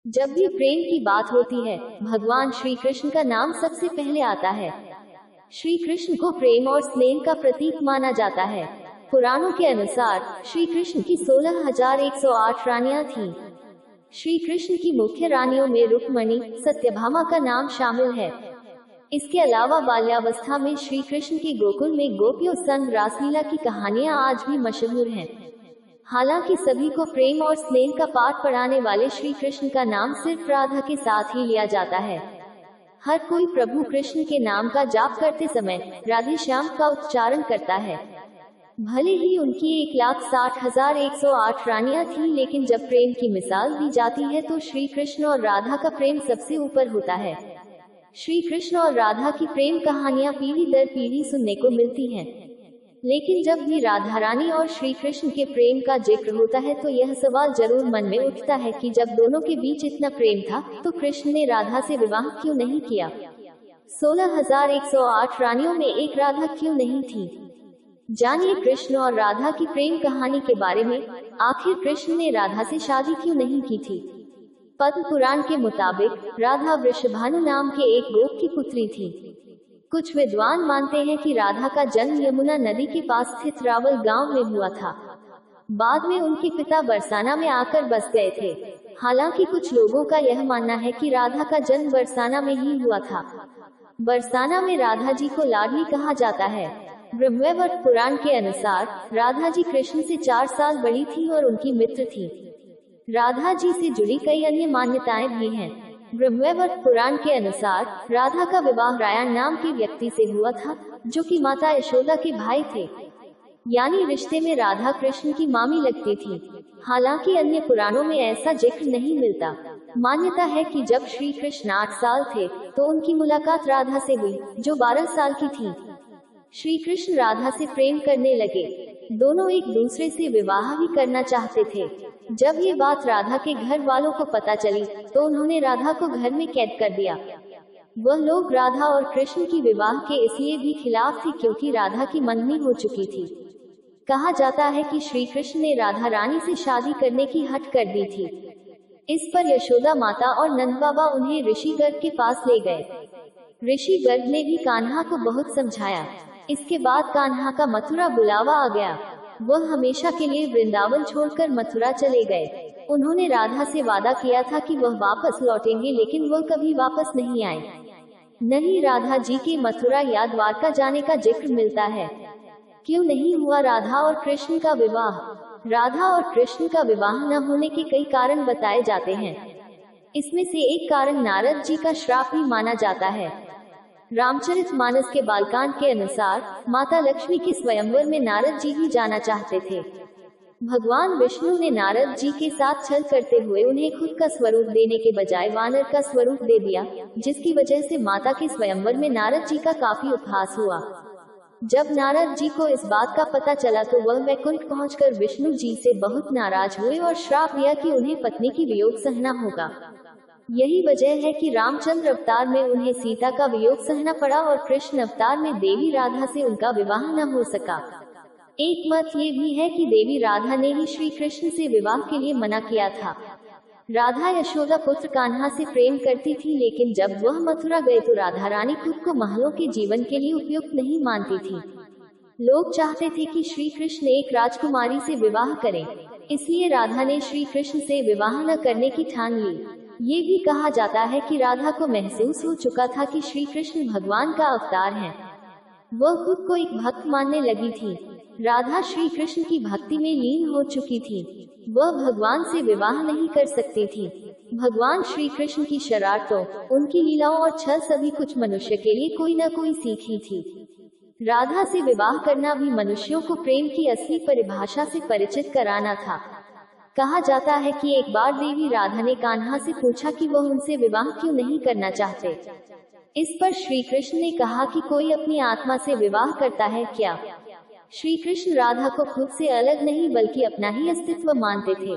जब भी प्रेम की बात होती है, भगवान श्री कृष्ण का नाम सबसे पहले आता है। श्री कृष्ण को प्रेम और स्नेह का प्रतीक माना जाता है। पुराणों के अनुसार श्री कृष्ण की 16,108 रानियां थीं। श्री कृष्ण की मुख्य रानियों में रुक्मणी, सत्यभामा का नाम शामिल है। इसके अलावा बाल्यावस्था में श्री कृष्ण के गोकुल में गोपियों संग रासलीला की कहानियां आज भी मशहूर हैं। हालांकि सभी को प्रेम और स्नेह का पाठ पढ़ाने वाले श्री कृष्ण का नाम सिर्फ राधा के साथ ही लिया जाता है। हर कोई प्रभु कृष्ण के नाम का जाप करते समय राधे श्याम का उच्चारण करता है। भले ही उनकी 1,60,108 रानियां थीं, लेकिन जब प्रेम की मिसाल दी जाती है तो श्री कृष्ण और राधा का प्रेम सबसे ऊपर होता है। श्री कृष्ण और राधा की प्रेम कहानियां पीढ़ी दर पीढ़ी सुनने को मिलती हैं। लेकिन जब भी राधा रानी और श्री कृष्ण के प्रेम का जिक्र होता है तो यह सवाल जरूर मन में उठता है कि जब दोनों के बीच इतना प्रेम था तो कृष्ण ने राधा से विवाह क्यों नहीं किया। 16,108 रानियों में एक राधा क्यों नहीं थी? जानिए कृष्ण और राधा की प्रेम कहानी के बारे में। आखिर कृष्ण ने राधा से शादी क्यों नहीं की थी? पद्म पुराण के मुताबिक राधा वृषभानु नाम के एक गोप की पुत्री थी। कुछ विद्वान मानते हैं कि राधा का जन्म यमुना नदी के पास स्थित रावल गांव में हुआ था। बाद में उनके पिता बरसाना में आकर बस गए थे। हालांकि कुछ लोगों का यह मानना है कि राधा का जन्म बरसाना में ही हुआ था। बरसाना में राधा जी को लाडली कहा जाता है। ब्रह्मवैवर्त पुराण के अनुसार राधा जी कृष्ण से 4 साल बड़ी थी और उनकी मित्र थी। राधा जी से जुड़ी कई अन्य मान्यताएं भी हैं। ब्रह्मवैवर्त पुराण के अनुसार राधा का विवाह रायण नाम के व्यक्ति से हुआ था, जो कि माता यशोदा के भाई थे। यानी रिश्ते में राधा कृष्ण की मामी लगती थी। हालांकि अन्य पुराणों में ऐसा जिक्र नहीं मिलता। मान्यता है कि जब श्री कृष्ण 8 साल थे तो उनकी मुलाकात राधा से हुई, जो 12 साल की थी। श्री कृष्ण राधा से प्रेम करने लगे। दोनों एक दूसरे से विवाह भी करना चाहते थे। जब ये बात राधा के घर वालों को पता चली तो उन्होंने राधा को घर में कैद कर दिया। वह लोग राधा और कृष्ण की विवाह के इसलिए भी खिलाफ थे क्योंकि राधा की मंगनी हो चुकी थी। कहा जाता है कि श्री कृष्ण ने राधा रानी से शादी करने की हट कर दी थी। इस पर यशोदा माता और नंद बाबा उन्हें ऋषि गर्ग के पास ले गए। ऋषि गर्ग ने भी कान्हा को बहुत समझाया। इसके बाद कान्हा का मथुरा बुलावा आ गया। वह हमेशा के लिए वृंदावन छोड़कर मथुरा चले गए। उन्होंने राधा से वादा किया था कि वह वापस लौटेंगे, लेकिन वह कभी वापस नहीं आए। नहीं राधा जी के मथुरा या द्वारका जाने का जिक्र मिलता है। क्यों नहीं हुआ राधा और कृष्ण का विवाह? राधा और कृष्ण का विवाह न होने के कई कारण बताए जाते हैं। इसमें से एक कारण नारद जी का श्राप भी माना जाता है। रामचरितमानस के बालकांड के अनुसार माता लक्ष्मी के स्वयंवर में नारद जी ही जाना चाहते थे। भगवान विष्णु ने नारद जी के साथ छल करते हुए उन्हें खुद का स्वरूप देने के बजाय वानर का स्वरूप दे दिया, जिसकी वजह से माता के स्वयंवर में नारद जी का काफी उपहास हुआ। जब नारद जी को इस बात का पता चला तो वह वैकुंठ पहुंचकर विष्णु जी से बहुत नाराज हुए और श्राप दिया कि उन्हें पत्नी की वियोग सहना होगा। यही वजह है कि रामचंद्र अवतार में उन्हें सीता का वियोग सहना पड़ा और कृष्ण अवतार में देवी राधा से उनका विवाह न हो सका। एक मत ये भी है कि देवी राधा ने ही श्री कृष्ण से विवाह के लिए मना किया था। राधा यशोदा पुत्र कान्हा से प्रेम करती थी, लेकिन जब वह मथुरा गए तो राधा रानी खुद को महलों के जीवन के लिए उपयुक्त नहीं मानती थी। लोग चाहते थे कि श्री कृष्ण एक राजकुमारी से विवाह करें, इसलिए राधा ने श्री कृष्ण से विवाह न करने की ठान ली। ये भी कहा जाता है कि राधा को महसूस हो चुका था कि श्री कृष्ण भगवान का अवतार हैं। वह खुद को एक भक्त मानने लगी थी। राधा श्री कृष्ण की भक्ति में लीन हो चुकी थी। वह भगवान से विवाह नहीं कर सकती थी। भगवान श्री कृष्ण की शरारतों, उनकी लीलाओं और छल सभी कुछ मनुष्य के लिए कोई न कोई सीख ही थी। राधा से विवाह करना भी मनुष्यों को प्रेम की असली परिभाषा से परिचित कराना था। कहा जाता है कि एक बार देवी राधा ने कान्हा से पूछा कि वह उनसे विवाह क्यों नहीं करना चाहते। इस पर श्री कृष्ण ने कहा कि कोई अपनी आत्मा से विवाह करता है क्या? श्री कृष्ण राधा को खुद से अलग नहीं बल्कि अपना ही अस्तित्व मानते थे।